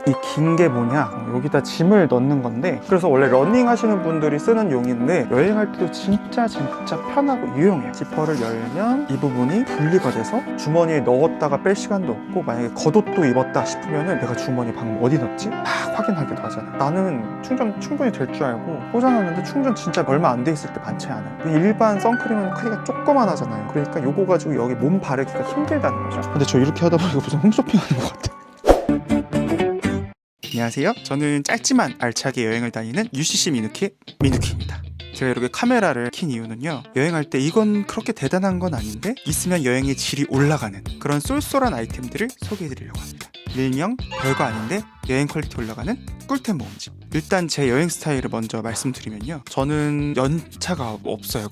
이 긴 게 뭐냐, 여기다 짐을 넣는 건데, 그래서 원래 러닝 하시는 분들이 쓰는 용인데 여행할 때도 진짜 편하고 유용해요. 지퍼를 열면 이 부분이 분리가 돼서 주머니에 넣었다가 뺄 시간도 없고, 만약에 겉옷도 입었다 싶으면은 내가 주머니 방금 어디 넣었지? 막 확인하기도 하잖아. 나는 충전 충분히 될 줄 알고 꽂아놨는데 충전 진짜 얼마 안 돼 있을 때 많지 않아요. 일반 선크림은 크기가 조그만하잖아요. 그러니까 요거 가지고 여기 몸 바르기가 힘들다는 거죠. 근데 저 이렇게 하다 보니까 무슨 홈쇼핑하는 것 같아. 안녕하세요. 저는 짧지만 알차게 여행을 다니는 UCC 민우키입니다. 제가 이렇게 카메라를 킨 이유는요, 여행할 때 이건 그렇게 대단한 건 아닌데 있으면 여행의 질이 올라가는 그런 쏠쏠한 아이템들을 소개해드리려고 합니다. 일명 별거 아닌데 여행 퀄리티 올라가는 꿀템 모음집. 일단 제 여행 스타일을 먼저 말씀드리면요, 저는 연차가 없어요.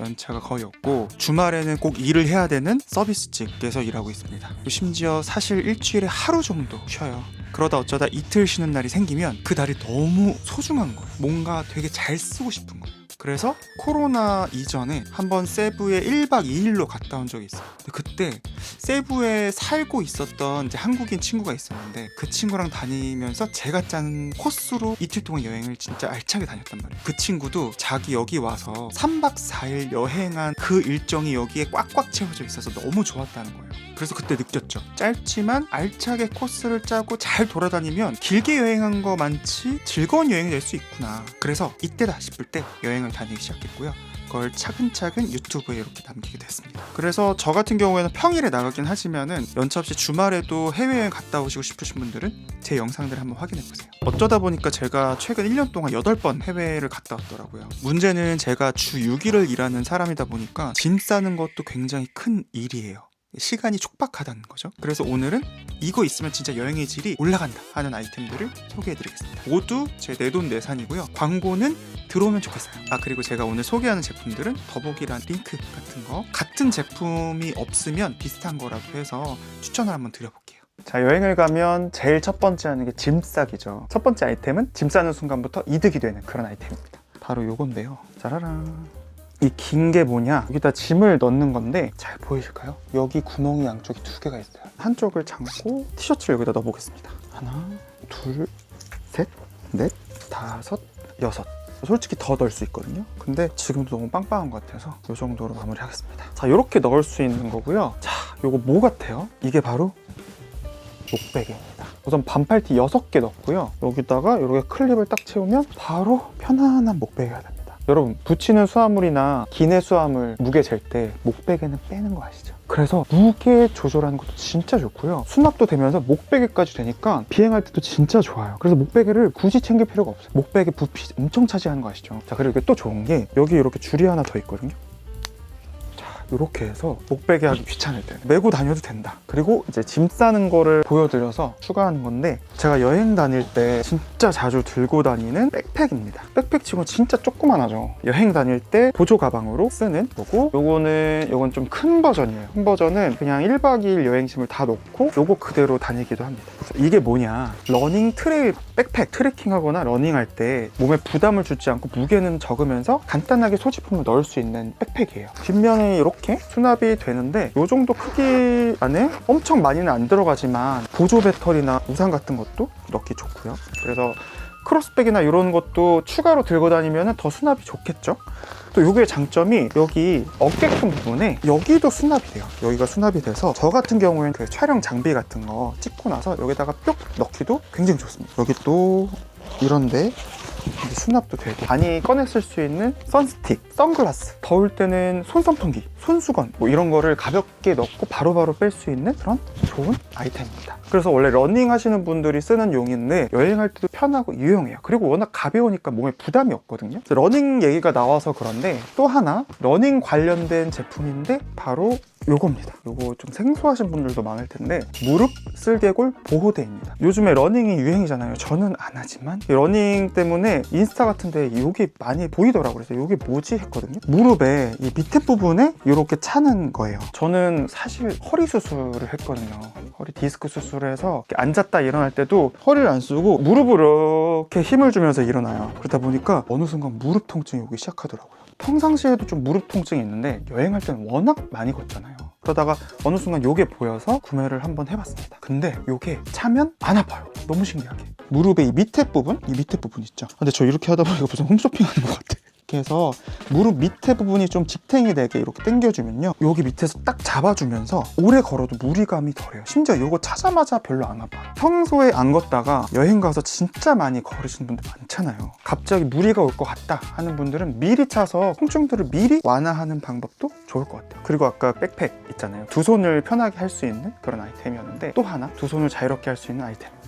연차가 거의 없고, 주말에는 꼭 일을 해야 되는 서비스직에서 일하고 있습니다. 심지어 사실 일주일에 하루 정도 쉬어요. 그러다 어쩌다 이틀 쉬는 날이 생기면 그 날이 너무 소중한 거예요. 뭔가 되게 잘 쓰고 싶은 거예요. 그래서 코로나 이전에 한번 세부에 1박 2일로 갔다 온 적이 있어요. 근데 그때 세부에 살고 있었던 이제 한국인 친구가 있었는데, 그 친구랑 다니면서 제가 짠 코스로 이틀 동안 여행을 진짜 알차게 다녔단 말이에요. 그 친구도 자기 여기 와서 3박 4일 여행한 그 일정이 여기에 꽉꽉 채워져 있어서 너무 좋았다는 거예요. 그래서 그때 느꼈죠. 짧지만 알차게 코스를 짜고 잘 돌아다니면 길게 여행한 거 많지 즐거운 여행이 될 수 있구나. 그래서 이때다 싶을 때 여행을 다니기 시작했고요. 그걸 차근차근 유튜브에 이렇게 남기게 됐습니다. 그래서 저 같은 경우에는 평일에 나가긴 하지만은 연차 없이 주말에도 해외여행 갔다 오시고 싶으신 분들은 제 영상들을 한번 확인해보세요. 어쩌다 보니까 제가 최근 1년 동안 8번 해외를 갔다 왔더라고요. 문제는 제가 주 6일을 일하는 사람이다 보니까 짐 싸는 것도 굉장히 큰 일이에요. 시간이 촉박하다는 거죠. 그래서 오늘은 이거 있으면 진짜 여행의 질이 올라간다 하는 아이템들을 소개해드리겠습니다. 모두 제 내돈내산이고요. 광고는 들어오면 좋겠어요. 그리고 제가 오늘 소개하는 제품들은 더보기란 링크 같은 거, 같은 제품이 없으면 비슷한 거라도 해서 추천을 한번 드려볼게요. 자, 여행을 가면 제일 첫 번째 하는 게 짐 싸기죠. 첫 번째 아이템은 짐 싸는 순간부터 이득이 되는 그런 아이템입니다. 바로 요건데요. 짜라란. 이 긴 게 뭐냐, 여기다 짐을 넣는 건데, 잘 보이실까요? 여기 구멍이 양쪽에 2개가 있어요. 한쪽을 잠고 티셔츠를 여기다 넣어보겠습니다. 하나, 둘, 셋, 넷, 다섯, 여섯. 솔직히 더 넣을 수 있거든요. 근데 지금도 너무 빵빵한 것 같아서 이 정도로 마무리하겠습니다. 자, 이렇게 넣을 수 있는 거고요. 자, 요거 뭐 같아요? 이게 바로 목베개입니다. 우선 반팔티 6개 넣고요. 여기다가 이렇게 클립을 딱 채우면 바로 편안한 목베개가 됩니다. 여러분, 붙이는 수화물이나 기내 수화물 무게 잴 때 목베개는 빼는 거 아시죠? 그래서 무게 조절하는 것도 진짜 좋고요. 수납도 되면서 목베개까지 되니까 비행할 때도 진짜 좋아요. 그래서 목베개를 굳이 챙길 필요가 없어요. 목베개 부피 엄청 차지하는 거 아시죠? 자, 그리고 이게 또 좋은 게 여기 이렇게 줄이 하나 더 있거든요. 이렇게 해서 목베개 하기 귀찮을 때 메고 다녀도 된다. 그리고 이제 짐 싸는 거를 보여드려서 추가하는 건데, 제가 여행 다닐 때 진짜 자주 들고 다니는 백팩입니다. 백팩 치고 진짜 조그만하죠. 여행 다닐 때 보조 가방으로 쓰는 거고, 요건 좀 큰 버전이에요. 큰 버전은 그냥 1박 2일 여행짐을 다 넣고 요거 그대로 다니기도 합니다. 그래서 이게 뭐냐, 러닝 트레일 백팩. 트레킹하거나 러닝할 때 몸에 부담을 주지 않고 무게는 적으면서 간단하게 소지품을 넣을 수 있는 백팩이에요. 뒷면에 이렇게 수납이 되는데, 이 정도 크기 안에 엄청 많이는 안 들어가지만 보조 배터리나 우산 같은 것도 넣기 좋고요. 그래서 크로스백이나 이런 것도 추가로 들고 다니면 더 수납이 좋겠죠. 또 요게 장점이 여기 어깨끈 부분에 여기도 수납이 돼요. 여기가 수납이 돼서 저 같은 경우에는 그 촬영 장비 같은 거 찍고 나서 여기다가 뿅 넣기도 굉장히 좋습니다. 여기 또 이런데 수납도 되고, 많이 꺼내 쓸 수 있는 선스틱, 선글라스, 더울 때는 손선풍기, 손수건 이런 거를 가볍게 넣고 바로바로 뺄 수 있는 그런 좋은 아이템입니다. 그래서 원래 러닝 하시는 분들이 쓰는 용인데 여행할 때도 편하고 유용해요. 그리고 워낙 가벼우니까 몸에 부담이 없거든요. 러닝 얘기가 나와서 그런데 또 하나 러닝 관련된 제품인데 바로 요겁니다. 요거 좀 생소하신 분들도 많을 텐데, 무릎 쓸개골 보호대입니다. 요즘에 러닝이 유행이잖아요. 저는 안 하지만 러닝 때문에 인스타 같은데 요게 많이 보이더라고요. 그래서 요게 뭐지 했거든요. 무릎에 이 밑에 부분에 이렇게 차는 거예요. 저는 사실 허리 수술을 했거든요. 허리 디스크 수술을 해서 앉았다 일어날 때도 허리를 안 쓰고 무릎으로 이렇게 힘을 주면서 일어나요. 그러다 보니까 어느 순간 무릎 통증이 오기 시작하더라고요. 평상시에도 좀 무릎 통증이 있는데 여행할 때는 워낙 많이 걷잖아요. 아팠잖아요. 그러다가 어느 순간 요게 보여서 구매를 한번 해봤습니다. 근데 요게 차면 안 아파요. 너무 신기하게. 무릎의 이 밑에 부분 있죠. 근데 저 이렇게 하다 보니까 무슨 홈쇼핑 하는 것 같아. 이렇게 해서 무릎 밑에 부분이 좀 직탱이 되게 이렇게 당겨주면요, 여기 밑에서 딱 잡아주면서 오래 걸어도 무리감이 덜해요. 심지어 이거 차자마자 별로 안 아파요. 평소에 안 걷다가 여행 가서 진짜 많이 걸으시는 분들 많잖아요. 갑자기 무리가 올 것 같다 하는 분들은 미리 차서 통증들을 미리 완화하는 방법도 좋을 것 같아요. 그리고 아까 백팩 있잖아요. 두 손을 편하게 할 수 있는 그런 아이템이었는데, 또 하나 두 손을 자유롭게 할 수 있는 아이템입니다.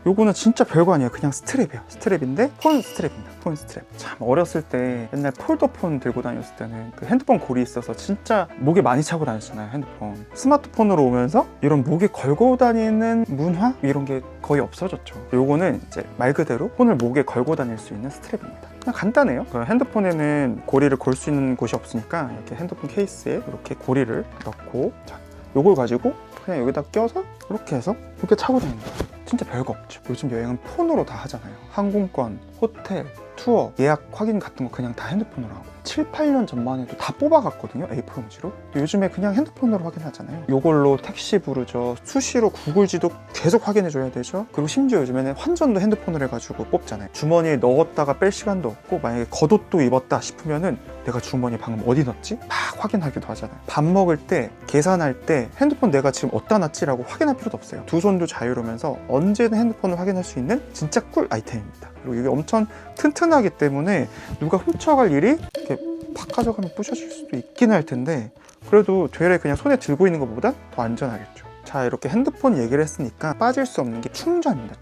요거는 진짜 별거 아니에요. 그냥 스트랩이에요. 스트랩인데 폰 스트랩입니다. 폰 스트랩. 참 어렸을 때 옛날 폴더폰 들고 다녔을 때는 그 핸드폰 고리 있어서 진짜 목에 많이 차고 다녔잖아요. 핸드폰. 스마트폰으로 오면서 이런 목에 걸고 다니는 문화 이런 게 거의 없어졌죠. 요거는 이제 말 그대로 폰을 목에 걸고 다닐 수 있는 스트랩입니다. 그냥 간단해요. 그 핸드폰에는 고리를 걸 수 있는 곳이 없으니까 이렇게 핸드폰 케이스에 이렇게 고리를 넣고, 자, 요걸 가지고 그냥 여기다 껴서 이렇게 해서 이렇게 차고 다니는 거예요. 진짜 별거 없죠. 요즘 여행은 폰으로 다 하잖아요. 항공권, 호텔, 투어, 예약 확인 같은 거 그냥 다 핸드폰으로 하고, 7, 8년 전만 해도 다 뽑아갔거든요. A4 용지로. 요즘에 그냥 핸드폰으로 확인하잖아요. 요걸로 택시 부르죠. 수시로 구글 지도 계속 확인해줘야 되죠. 그리고 심지어 요즘에는 환전도 핸드폰으로 해가지고 뽑잖아요. 주머니에 넣었다가 뺄 시간도 없고, 만약에 겉옷도 입었다 싶으면은 내가 주머니에 방금 어디 넣었지? 막 확인하기도 하잖아요. 밥 먹을 때, 계산할 때 핸드폰 내가 지금 어디다 놨지라고 확인할 필요도 없어요. 두 손도 자유로우면서 언제든 핸드폰을 확인할 수 있는 진짜 꿀 아이템입니다. 그리고 이게 엄청 튼튼하기 때문에 누가 훔쳐갈 일이 이렇게 팍 가져가면 부셔질 수도 있긴 할 텐데, 그래도 되레 그냥 손에 들고 있는 것보다 더 안전하겠죠. 자, 이렇게 핸드폰 얘기를 했으니까 빠질 수 없는 게 충전입니다.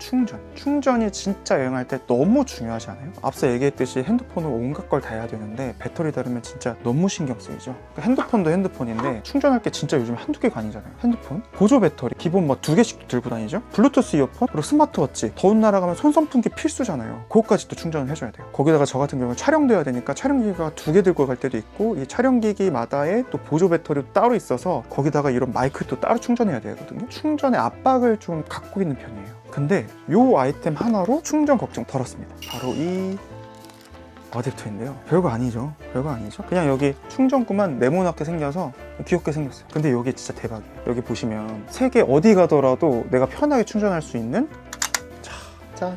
충전이 진짜 여행할 때 너무 중요하지 않아요? 앞서 얘기했듯이 핸드폰으로 온갖 걸 다 해야 되는데 배터리 다르면 진짜 너무 신경 쓰이죠. 그러니까 핸드폰도 핸드폰인데 충전할 게 진짜 요즘 한두 개가 아니잖아요. 핸드폰, 보조 배터리 기본 뭐 2개씩 들고 다니죠. 블루투스 이어폰, 그리고 스마트워치, 더운 나라 가면 손 선풍기 필수잖아요. 그것까지 또 충전을 해줘야 돼요. 거기다가 저 같은 경우는 촬영돼야 되니까 촬영기가 2개 들고 갈 때도 있고, 이 촬영기기마다의 또 보조 배터리도 따로 있어서 거기다가 이런 마이크도 따로 충전해야 돼요. 충전의 압박을 좀 갖고 있는 편이에요. 근데 이 아이템 하나로 충전 걱정 덜었습니다. 바로 이 어댑터인데요. 별거 아니죠. 그냥 여기 충전구만 네모나게 생겨서 귀엽게 생겼어요. 근데 이게 진짜 대박이에요. 여기 보시면 세계 어디 가더라도 내가 편하게 충전할 수 있는, 짠,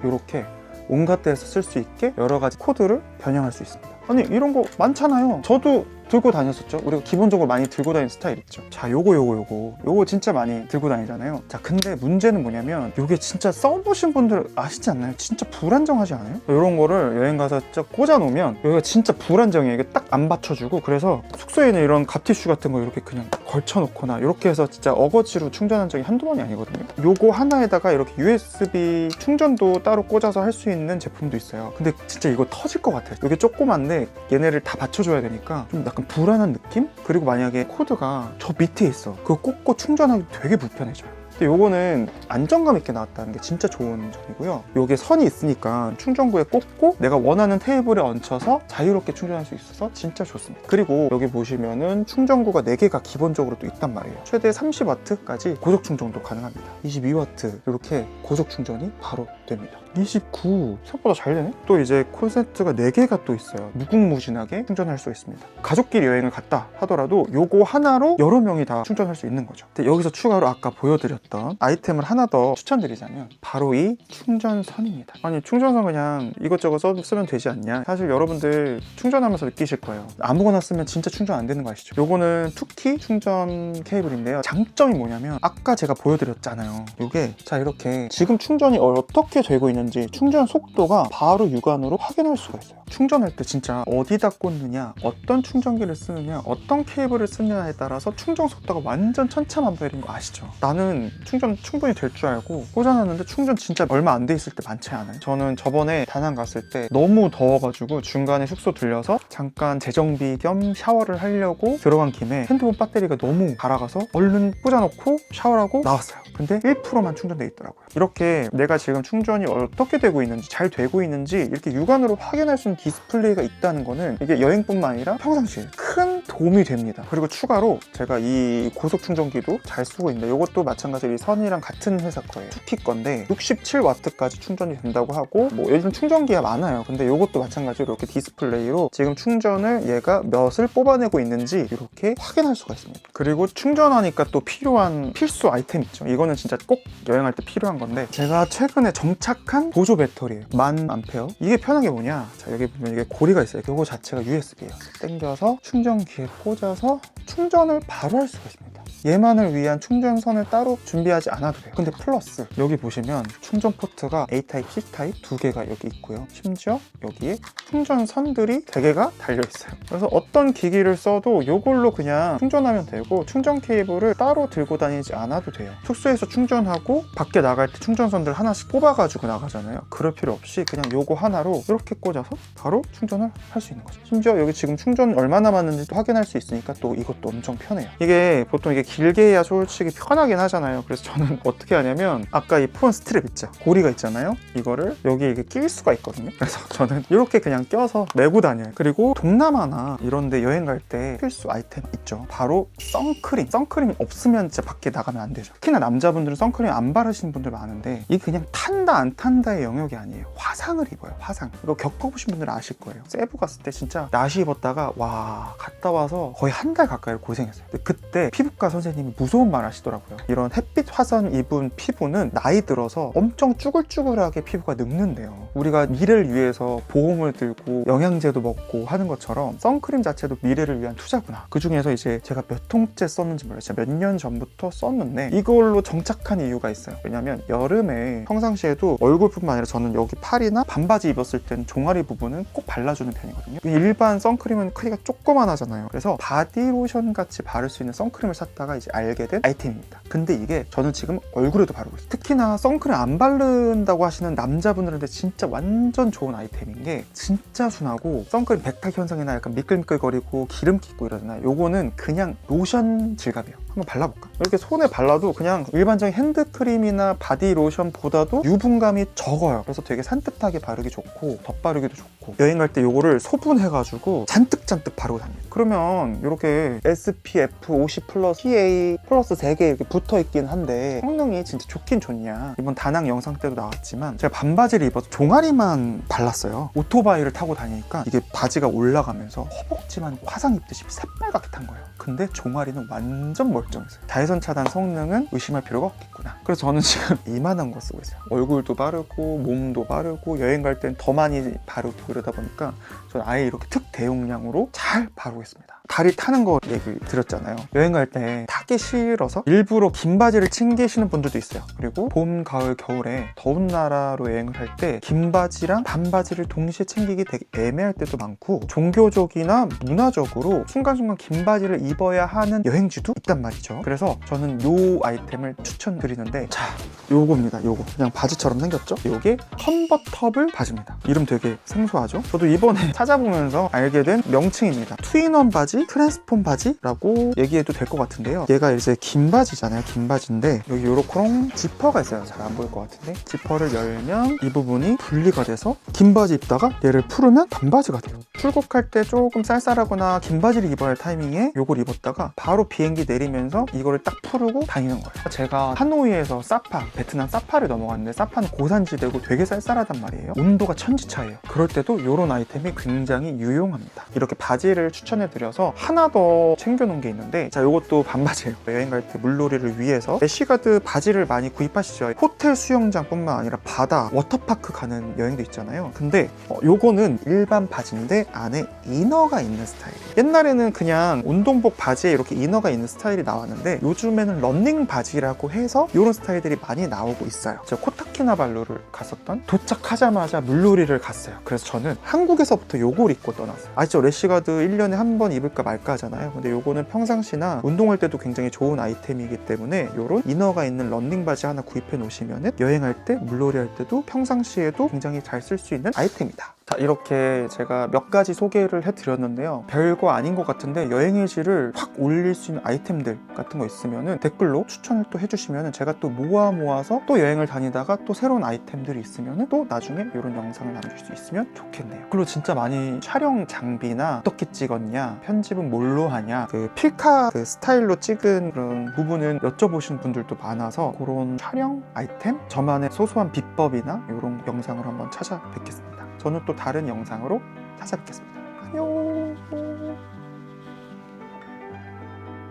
이렇게 온갖 데에서 쓸 수 있게 여러 가지 코드를 변형할 수 있습니다. 아니, 이런 거 많잖아요. 저도 들고 다녔었죠. 우리가 기본적으로 많이 들고 다니는 스타일 있죠. 자, 요거 진짜 많이 들고 다니잖아요. 자, 근데 문제는 뭐냐면 요게 진짜 써보신 분들 아시지 않나요? 진짜 불안정하지 않아요? 이런 거를 여행 가서 진짜 꽂아 놓으면 여기가 진짜 불안정해요. 이게 딱 안 받쳐주고. 그래서 숙소에 있는 이런 갑티슈 같은 거 이렇게 그냥 걸쳐 놓거나 이렇게 해서 진짜 어거지로 충전한 적이 한두 번이 아니거든요. 요거 하나에다가 이렇게 USB 충전도 따로 꽂아서 할 수 있는 제품도 있어요. 근데 진짜 이거 터질 것 같아요. 이게 조그만데 얘네를 다 받쳐줘야 되니까 좀 약간 불안한 느낌? 그리고 만약에 코드가 저 밑에 있어. 그거 꽂고 충전하기 되게 불편해져요. 근데 요거는 안정감 있게 나왔다는 게 진짜 좋은 점이고요. 요게 선이 있으니까 충전구에 꽂고 내가 원하는 테이블에 얹혀서 자유롭게 충전할 수 있어서 진짜 좋습니다. 그리고 여기 보시면은 충전구가 4개가 기본적으로 또 있단 말이에요. 최대 30W까지 고속 충전도 가능합니다. 22W 이렇게 고속 충전이 바로 됩니다. 29, 생각보다 잘 되네? 또 이제 콘센트가 4개가 또 있어요. 무궁무진하게 충전할 수 있습니다. 가족끼리 여행을 갔다 하더라도 요거 하나로 여러 명이 다 충전할 수 있는 거죠. 근데 여기서 추가로 아까 보여드렸던 아이템을 하나 더 추천드리자면 바로 이 충전선입니다. 아니, 충전선 그냥 이것저것 쓰면 되지 않냐? 사실 여러분들 충전하면서 느끼실 거예요. 아무거나 쓰면 진짜 충전 안 되는 거 아시죠? 요거는 2키 충전 케이블인데요. 장점이 뭐냐면 아까 제가 보여드렸잖아요. 요게 자, 이렇게 지금 충전이 어떻게 되고 있는지 충전 속도가 바로 육안으로 확인할 수가 있어요. 충전할 때 진짜 어디다 꽂느냐, 어떤 충전기를 쓰느냐, 어떤 케이블을 쓰느냐에 따라서 충전 속도가 완전 천차만별인 거 아시죠? 나는 충전 충분히 될 줄 알고 꽂아놨는데 충전 진짜 얼마 안 돼 있을 때 많지 않아요? 저는 저번에 다낭 갔을 때 너무 더워가지고 중간에 숙소 들려서 잠깐 재정비 겸 샤워를 하려고 들어간 김에 핸드폰 배터리가 너무 갈아가서 얼른 꽂아놓고 샤워하고 나왔어요. 근데 1%만 충전돼 있더라고요. 이렇게 내가 지금 충전이 어떻게 되고 있는지, 잘 되고 있는지 이렇게 육안으로 확인할 수 있는 디스플레이가 있다는 거는 이게 여행뿐만 아니라 평상시에 큰 참 도움이 됩니다. 그리고 추가로 제가 이 고속 충전기도 잘 쓰고 있는데 이것도 마찬가지로 이 선이랑 같은 회사 거예요. 투키 건데 67W까지 충전이 된다고 하고 뭐 요즘 충전기가 많아요. 근데 이것도 마찬가지로 이렇게 디스플레이로 지금 충전을 얘가 몇을 뽑아내고 있는지 이렇게 확인할 수가 있습니다. 그리고 충전하니까 또 필요한 필수 아이템 있죠. 이거는 진짜 꼭 여행할 때 필요한 건데 제가 최근에 정착한 보조 배터리예요. 10,000A. 이게 편한 게 뭐냐, 자 여기 보면 이게 고리가 있어요. 이거 자체가 USB예요. 당겨서 충전기에 꽂아서 충전을 바로 할 수가 있습니다. 얘만을 위한 충전선을 따로 준비하지 않아도 돼요. 근데 플러스 여기 보시면 충전 포트가 A타입, C타입 두 개가 여기 있고요. 심지어 여기에 충전선들이 3개가 달려있어요. 그래서 어떤 기기를 써도 이걸로 그냥 충전하면 되고 충전 케이블을 따로 들고 다니지 않아도 돼요. 숙소에서 충전하고 밖에 나갈 때 충전선들 하나씩 뽑아가지고 나가잖아요. 그럴 필요 없이 그냥 요거 하나로 이렇게 꽂아서 바로 충전을 할 수 있는 거죠. 심지어 여기 지금 충전 얼마나 남았는지도 확인할 수 있으니까 또 이것도 엄청 편해요. 이게 보통 이게 길게 해야 솔직히 편하긴 하잖아요. 그래서 저는 어떻게 하냐면 아까 이 폰 스트랩 있죠, 고리가 있잖아요. 이거를 여기에 이게 낄 수가 있거든요. 그래서 저는 이렇게 그냥 껴서 메고 다녀요. 그리고 동남아나 이런데 여행 갈 때 필수 아이템 있죠. 바로 선크림. 선크림 없으면 진짜 밖에 나가면 안 되죠. 특히나 남자분들은 선크림 안 바르시는 분들 많은데 이게 그냥 탄다 안 탄다의 영역이 아니에요. 화상을 입어요. 화상. 이거 겪어보신 분들은 아실 거예요. 세부 갔을 때 진짜 나시 입었다가 와 갔다 와서 거의 한 달 가까이 고생했어요. 근데 그때 피부과 선생님이 무서운 말 하시더라고요. 이런 햇빛 화상 입은 피부는 나이 들어서 엄청 쭈글쭈글하게 피부가 늙는데요. 우리가 미래를 위해서 보험을 들고 영양제도 먹고 하는 것처럼 선크림 자체도 미래를 위한 투자구나. 그 중에서 이제 제가 몇 통째 썼는지 몰라요. 몇 년 전부터 썼는데 이걸로 정착한 이유가 있어요. 왜냐면 여름에 평상시에도 얼굴뿐만 아니라 저는 여기 팔이나 반바지 입었을 땐 종아리 부분은 꼭 발라주는 편이거든요. 일반 선크림은 크기가 조그만하잖아요. 그래서 바디로션 같이 바를 수 있는 선크림을 샀다가 이제 알게 된 아이템입니다. 근데 이게 저는 지금 얼굴에도 바르고 있어요. 특히나 선크림 안 바른다고 하시는 남자분들한테 진짜 완전 좋은 아이템인 게 진짜 순하고 선크림 백탁 현상이나 약간 미끌미끌거리고 기름기 있고 이러잖아요. 요거는 그냥 로션 질감이에요. 한번 발라볼까? 이렇게 손에 발라도 그냥 일반적인 핸드크림이나 바디로션보다도 유분감이 적어요. 그래서 되게 산뜻하게 바르기 좋고 덧바르기도 좋고 여행 갈 때 요거를 소분해가지고 잔뜩 바르고 다닙니다. 그러면 이렇게 SPF 50 플러스 PA 플러스 3개 이렇게 붙어있긴 한데 성능이 진짜 좋긴 좋냐. 이번 다낭 영상 때도 나왔지만 제가 반바지를 입어서 종아리만 발랐어요. 오토바이를 타고 다니니까 이게 바지가 올라가면서 허벅지만 화상 입듯이 새빨갛게 탄 거예요. 근데 종아리는 완전 멀쩡했어요. 자외선 차단 성능은 의심할 필요가 없겠구나. 그래서 저는 지금 이만한 거 쓰고 있어요. 얼굴도 바르고 몸도 바르고 여행 갈 땐 더 많이 바르고 그러다 보니까 저는 아예 이렇게 특 대용량으로 잘 바르고 있습니다. 다리 타는 거 얘기 드렸잖아요. 여행 갈 때 타기 싫어서 일부러 긴 바지를 챙기시는 분들도 있어요. 그리고 봄, 가을, 겨울에 더운 나라로 여행을 할 때 긴 바지랑 반바지를 동시에 챙기기 되게 애매할 때도 많고 종교적이나 문화적으로 순간순간 긴 바지를 입어야 하는 여행지도 있단 말이죠. 그래서 저는 요 아이템을 추천드리는데 자, 요겁니다. 요거 그냥 바지처럼 생겼죠? 요게 컨버터블 바지입니다. 이름 되게 생소하죠? 저도 이번에 찾아보면서 알게 된 명칭입니다. 투인원 바지, 트랜스폼 바지라고 얘기해도 될 것 같은데요. 얘가 이제 긴 바지잖아요. 긴 바지인데 여기 요렇게 지퍼가 있어요. 잘 안 보일 것 같은데 지퍼를 열면 이 부분이 분리가 돼서 긴 바지 입다가 얘를 풀으면 반바지가 돼요. 출국할 때 조금 쌀쌀하거나 긴 바지를 입어야 할 타이밍에 요걸 입었다가 바로 비행기 내리면서 이거를 딱 풀고 다니는 거예요. 제가 하노이에서 사파, 베트남 사파를 넘어갔는데 사파는 고산지대고 되게 쌀쌀하단 말이에요. 온도가 천지차예요. 그럴 때도 이런 아이템이 굉장히 유용합니다. 이렇게 바지를 추천해드려서 하나 더 챙겨놓은 게 있는데 자, 이것도 반바지예요. 여행 갈 때 물놀이를 위해서 애쉬가드 바지를 많이 구입하시죠. 호텔 수영장뿐만 아니라 바다, 워터파크 가는 여행도 있잖아요. 근데 요거는 일반 바지인데 안에 이너가 있는 스타일이에요. 옛날에는 그냥 운동복 바지에 이렇게 이너가 있는 스타일이 나왔는데 요즘에는 러닝 바지라고 해서 이런 스타일들이 많이 나오고 있어요. 제가 코타키나발루를 갔었던 도착하자마자 물놀이를 갔어요. 그래서 저는 한국에서부터 요걸 입고 떠났어요. 아시죠? 래쉬가드 1년에 한 번 입을까 말까 하잖아요. 근데 요거는 평상시나 운동할 때도 굉장히 좋은 아이템이기 때문에 요런 이너가 있는 러닝 바지 하나 구입해 놓으시면 여행할 때 물놀이 할 때도 평상시에도 굉장히 잘 쓸 수 있는 아이템이다. 자, 이렇게 제가 몇 가지 소개를 해드렸는데요. 별거 아닌 것 같은데 여행의 질을 확 올릴 수 있는 아이템들 같은 거 있으면은 댓글로 추천을 또 해주시면은 제가 또 모아서 또 여행을 다니다가 또 새로운 아이템들이 있으면은 또 나중에 이런 영상을 남길 수 있으면 좋겠네요. 그리고 진짜 많이 촬영 장비나 어떻게 찍었냐, 편집은 뭘로 하냐, 그 필카 그 스타일로 찍은 그런 부분은 여쭤보시는 분들도 많아서 그런 촬영 아이템, 저만의 소소한 비법이나 이런 영상을 한번 찾아뵙겠습니다. 저는 또 다른 영상으로 찾아뵙겠습니다. 안녕.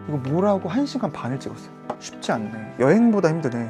이거 뭐라고 1시간 반을 찍었어요. 쉽지 않네. 여행보다 힘드네.